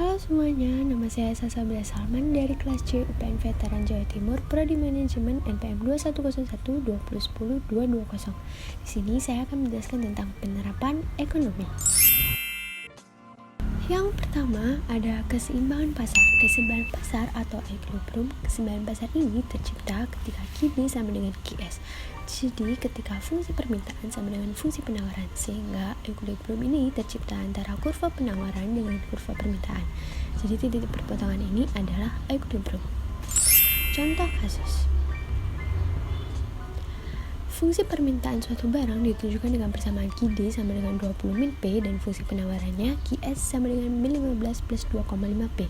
Halo semuanya, nama saya Sasabila Salman dari kelas C UPN Veteran Jawa Timur, Prodi Manajemen NPM 2101-2010-220. Di sini saya akan menjelaskan tentang penerapan ekonomi. Yang pertama ada keseimbangan pasar. Keseimbangan pasar atau equilibrium. Keseimbangan pasar ini tercipta ketika QD sama dengan QS. Jadi ketika fungsi permintaan sama dengan fungsi penawaran, sehingga equilibrium ini tercipta antara kurva penawaran dengan kurva permintaan. Jadi titik perpotongan ini adalah equilibrium. Contoh kasus. Fungsi permintaan suatu barang ditunjukkan dengan persamaan QD sama dengan 20 min P dan fungsi penawarannya QS sama dengan min 15 plus 2,5 P.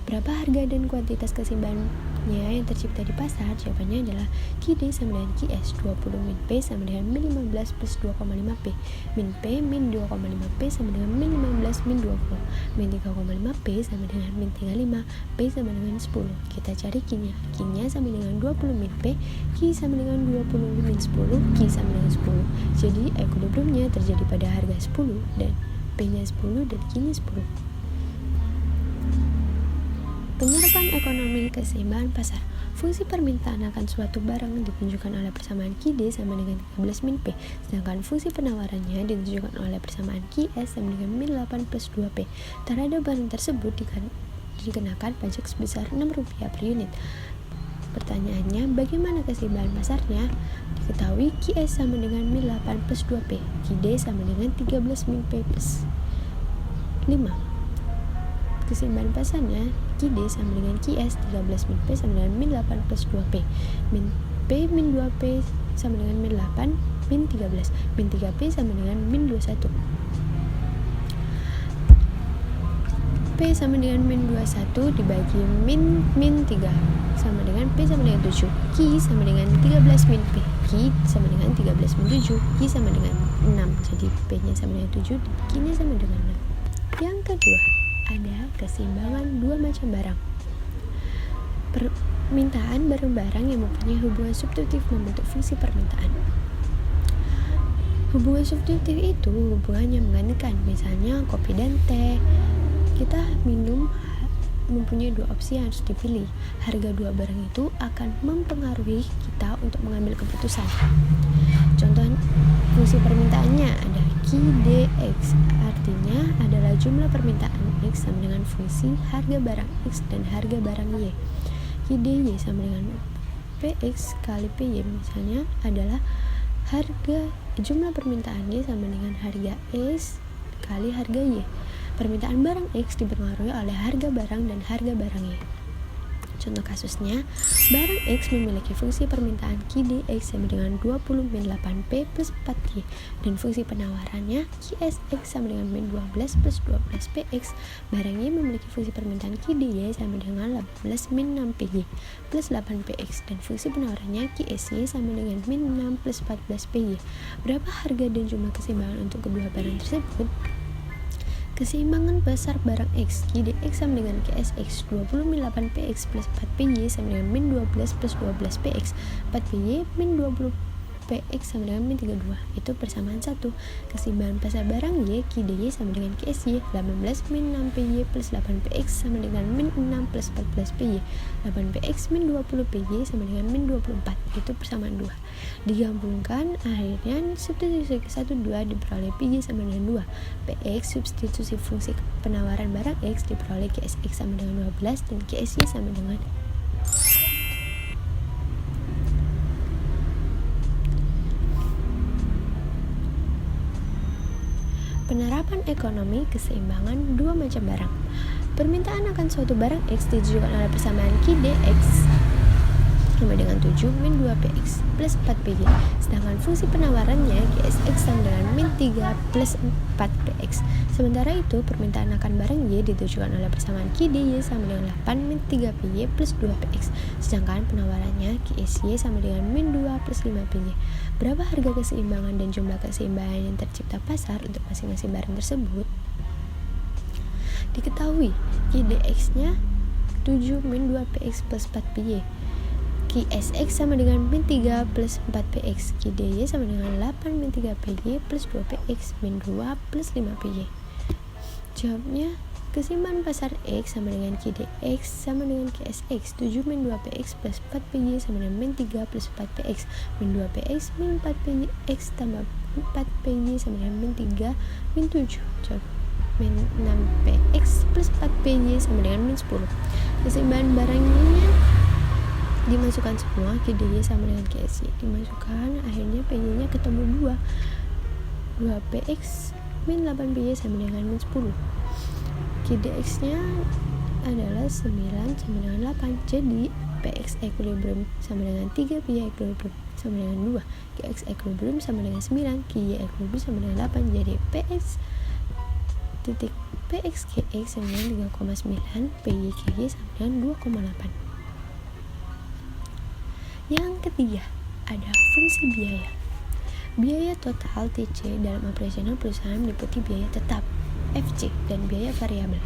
Berapa harga dan kuantitas keseimbangannya yang tercipta di pasar? Jawabannya adalah QD sama dengan QS. 20 min P sama dengan min 15 plus 2,5 P. Min P min 2,5 P sama dengan min 15 min 20. Min 3,5 P sama dengan min 35. P sama dengan 10. Kita cari Q-nya. Q-nya sama dengan 20 min P. Q sama dengan 20 min 10. Q sama dengan 10. Jadi equilibriumnya terjadi pada harga 10 dan P-nya 10 dan Q-nya 10. Penerapan ekonomi keseimbangan pasar. Fungsi permintaan akan suatu barang ditunjukkan oleh persamaan QD sama dengan 13 min P, sedangkan fungsi penawarannya ditunjukkan oleh persamaan QS sama dengan min 8 plus 2P. Terhadap barang tersebut dikenakan pajak sebesar Rp6 per unit. Pertanyaannya, bagaimana keseimbangan pasarnya? Diketahui QS sama dengan min 8 plus 2P, QD sama dengan 13 min P plus 5. Keseimbangan pasarnya, QD sama dengan QS, 13 min P sama dengan min 8 plus 2P. Min P min 2P sama dengan min 8, min 13. Min 3P sama dengan min 21. P sama dengan min 21 dibagi min 3 sama dengan P sama dengan 7. Q sama dengan 13 min P. Q sama dengan 13 min 7. Q sama dengan 6. Jadi P nya sama dengan 7, Q nya sama dengan 6. Yang kedua, ada keseimbangan dua macam barang. Permintaan barang-barang yang mempunyai hubungan substitutif membentuk fungsi permintaan. Hubungan substitutif itu hubungan yang menggantikan, misalnya kopi dan teh. Kita minum mempunyai dua opsi yang harus dipilih. Harga dua barang itu akan mempengaruhi kita untuk mengambil keputusan. Contoh fungsi permintaannya ada QDX, artinya adalah jumlah permintaan X sama dengan fungsi harga barang X dan harga barang Y. QDY sama dengan PX kali PY, misalnya adalah harga jumlah permintaan Y sama dengan harga X kali harga Y. Permintaan barang X dipengaruhi oleh harga barang dan harga barang Y. Contoh kasusnya, barang X memiliki fungsi permintaan QDX sama dengan 20 min 8P plus 4Y dan fungsi penawarannya QSX sama dengan min 12 plus 12PX. Barang Y memiliki fungsi permintaan QDY sama dengan 18 min 6PY plus 8PX dan fungsi penawarannya QSY sama dengan min 6 plus 14PY. Berapa harga dan jumlah keseimbangan untuk kedua barang tersebut? Keseimbangan pasar barang X, QDX sama dengan QSX, 20 min 8PX plus 4PY sama dengan min 12 plus 12PX, 4PY min 20PX sama dengan min 32. Itu persamaan 1. Keseimbangan pasar barang Y, QDY sama dengan QSY, 18 min 6PY plus 8PX sama dengan min 6 plus 14PY, 8PX min 20PY sama dengan min 24. Itu persamaan 2. Digabungkan, akhirnya substitusi ke 1, 2 diperoleh PY sama dengan 2. PX substitusi fungsi penawaran barang X diperoleh QSX sama dengan 12 dan QSY sama dengan penerapan ekonomi keseimbangan dua macam barang. Permintaan akan suatu barang X ditunjukkan oleh persamaan QDX sama dengan 7 min 2PX plus 4PY, sedangkan fungsi penawarannya QSX sama dengan min 3 plus 4PX. Sementara itu, permintaan akan barang Y ditunjukkan oleh persamaan QDY sama dengan 8 min 3PY plus 2PX, sedangkan penawarannya QSY sama dengan min 2 plus 5PY. Berapa harga keseimbangan dan jumlah keseimbangan yang tercipta pasar untuk masing-masing barang tersebut? Diketahui QDX-nya 7 min 2PX plus 4PY. QSX sama dengan min 3 plus 4PX. QDY sama dengan 8 min 3PY plus 2PX min 2 plus 5PY. Jawabnya Keseimbangan pasar X sama dengan QDX sama dengan QSX. 7 min 2PX plus 4PY sama dengan min 3 plus 4PX min 2PX min 4PX tambah 4PY sama dengan min 3 min 7 min 6PX plus 4PY sama dengan min 10. Keseimbangan barangnya dimasukkan semua, QDY sama dengan QSY dimasukkan, akhirnya PY nya ketemu 2PX min 8PY sama dengan min 10. QDX nya adalah 9 sama dengan 8, jadi PX equilibrium sama dengan 3, PY equilibrium sama dengan 2, QX equilibrium sama dengan 9, QY equilibrium sama dengan 8, jadi PXQX sama dengan 3,9, PYQY sama dengan 2,8. Yang ketiga, ada fungsi biaya. Biaya total TC dalam operasional perusahaan meliputi biaya tetap FC dan biaya variabel.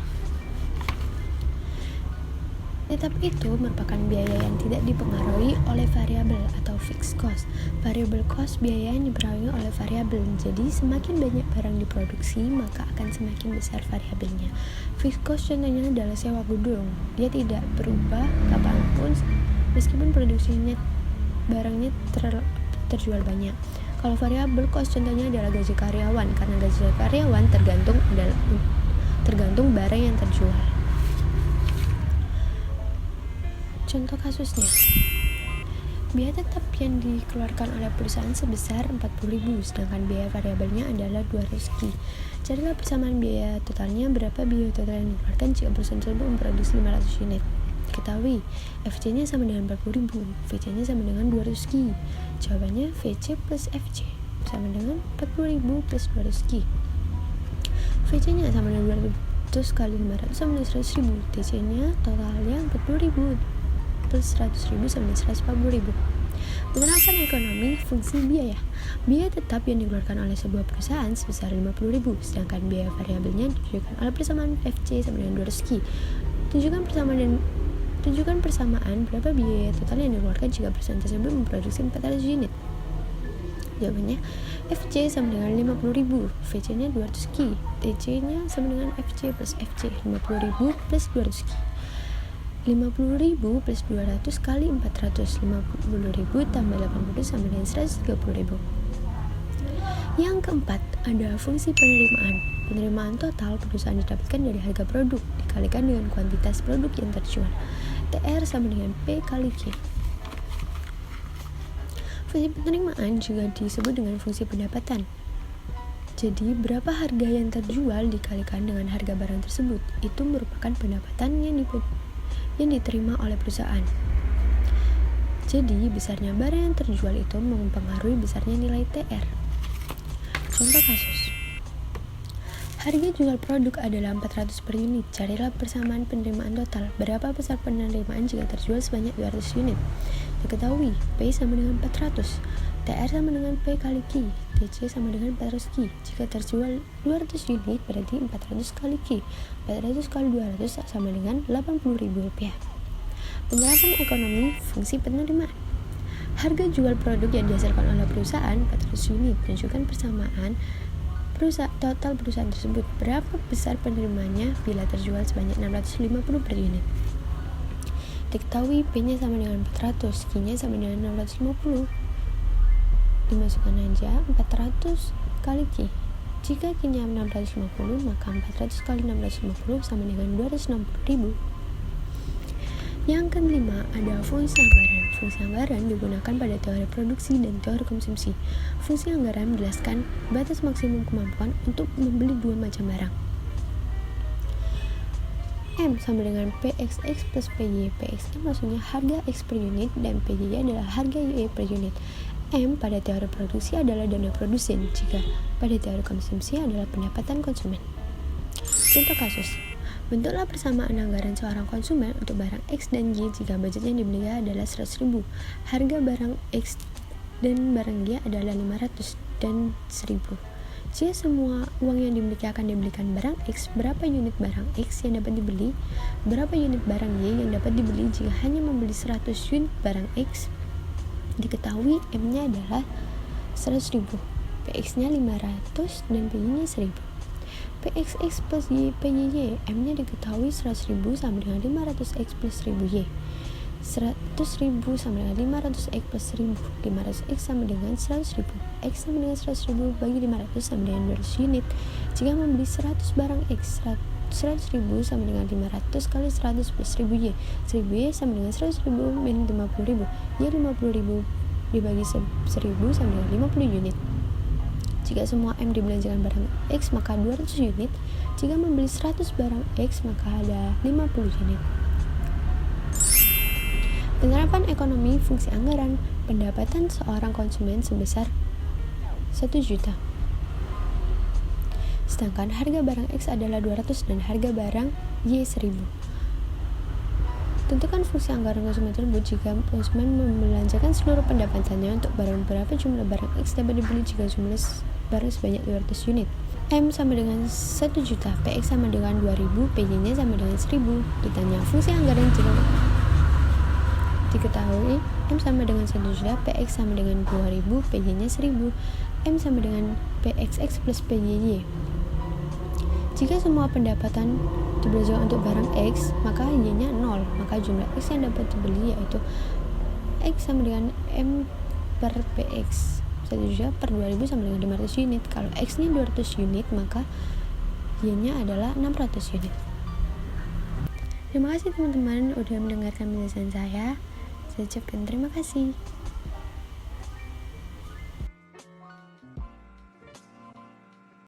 Tetap itu merupakan biaya yang tidak dipengaruhi oleh variabel atau fixed cost. Variable cost biaya yang dipengaruhi oleh variabel. Jadi semakin banyak barang diproduksi, maka akan semakin besar variabelnya. Fixed cost contohnya adalah sewa gedung. Dia tidak berubah kapanpun meskipun produksinya barangnya terjual banyak. Kalau variabel cost contohnya adalah gaji karyawan, karena gaji karyawan tergantung barang yang terjual. Contoh kasusnya, biaya tetap yang dikeluarkan oleh perusahaan sebesar 40.000, sedangkan biaya variabelnya adalah 200K. Carilah persamaan biaya totalnya. Berapa biaya total yang dikeluarkan jika perusahaan tersebut memproduksi 500 unit? Ketahui, FC-nya sama dengan 40.000, VC-nya sama dengan 200K. Jawabannya VC plus FC sama dengan 40.000 plus 200K. VC-nya sama dengan 200 kali 500 sama dengan 100.000. TC-nya totalnya 40.000 plus 100.000 sama dengan 140.000. Penerapan ekonomi fungsi biaya. Biaya tetap yang dikeluarkan oleh sebuah perusahaan sebesar 50.000, sedangkan biaya variabelnya ditunjukkan oleh persamaan FC sama dengan 200K. Tunjukkan persamaan berapa biaya total yang dikeluarkan jika perusahaan tersebut memproduksi 400 unit. Jawabannya FC sama dengan 50.000, VC-nya 200K, TC-nya sama dengan FC plus FC, 50.000 plus 200K. 50.000 plus 200 kali 400, 50.000 tambah 80 sama dengan 130.000. Yang keempat, ada fungsi penerimaan. Penerimaan total perusahaan didapatkan dari harga produk dikalikan dengan kuantitas produk yang terjual. TR sama dengan P kali Q. Fungsi penerimaan juga disebut dengan fungsi pendapatan. Jadi, berapa harga yang terjual dikalikan dengan harga barang tersebut, itu merupakan pendapatan yang diterima oleh perusahaan. Jadi, besarnya barang yang terjual itu mempengaruhi besarnya nilai TR. Contoh kasus. Harga jual produk adalah 400 per unit. Carilah persamaan penerimaan total. Berapa besar penerimaan jika terjual sebanyak 200 unit? Diketahui, P sama dengan 400. TR sama dengan P kali Q. TC sama dengan 400 Q. Jika terjual 200 unit, berarti 400 kali Q. 400 kali 200 sama dengan Rp80.000. Penjelasan ekonomi fungsi penerimaan. Harga jual produk yang dihasilkan oleh perusahaan 400 unit. Tunjukkan persamaan total perusahaan tersebut. Berapa besar penerimaannya bila terjual sebanyak 650 per unit? Diketahui P-nya sama dengan 400, Q-nya sama dengan 650. Dimasukkan aja 400 kali Q. Jika Q-nya 650, maka 400 kali 650 sama dengan 260.000. Yang kelima, ada fungsi anggaran. Fungsi anggaran digunakan pada teori produksi dan teori konsumsi. Fungsi anggaran menjelaskan batas maksimum kemampuan untuk membeli dua macam barang. M sama dengan PXX plus PY. PXX maksudnya harga X per unit dan PY adalah harga Y per unit. M pada teori produksi adalah dana produsen, jika pada teori konsumsi adalah pendapatan konsumen. Contoh kasus. Bentuklah persamaan anggaran seorang konsumen untuk barang X dan Y jika budget yang dibeli adalah 100.000. Harga barang X dan barang Y adalah 500 dan 1.000. Jika semua uang yang dimiliki akan dibelikan barang X, berapa unit barang X yang dapat dibeli? Berapa unit barang Y yang dapat dibeli jika hanya membeli 100 unit barang X? Diketahui M-nya adalah 100.000, PX-nya 500 dan PY-nya 1.000. PXX plus PYY, M nya diketahui 100.000 sama dengan 500X plus 1000Y. 100.000 sama dengan 500X plus 1000. 500X sama dengan 100.000. X sama dengan 100.000 bagi 500 sama dengan 200 unit. Jika membeli 100 barang X, 100.000 sama dengan 500 kali 100 plus 1000Y. 1000Y sama dengan 100.000 min 50.000. Y 50.000 dibagi 1000 sama dengan 50 unit. Jika semua M dibelanjakan barang X, maka 200 unit. Jika membeli 100 barang X, maka ada 50 unit. Penerapan ekonomi fungsi anggaran. Pendapatan seorang konsumen sebesar 1 juta. Sedangkan harga barang X adalah 200 dan harga barang Y 1000. Tentukan fungsi anggaran konsumen tersebut jika konsumen membelanjakan seluruh pendapatannya untuk barang. Berapa jumlah barang X dapat dibeli jika jumlah barang sebanyak 200 unit. M sama dengan 1 juta, PX sama dengan 2000, PY-nya sama dengan 1000. Ditanya fungsi anggaran jika diketahui M sama dengan 1 juta, PX sama dengan 2000, PY-nya 1000. M sama dengan PXX plus PYY. Jika semua pendapatan dibelanjakan untuk barang X, maka Y-nya 0. Maka jumlah X yang dapat dibeli yaitu X sama dengan M per PX. 1 juta per 2000 sama dengan 500 unit. Kalau X nya 200 unit, maka Y nya adalah 600 unit. Terima kasih teman-teman udah mendengarkan penjelasan saya. Saya ucapkan terima kasih.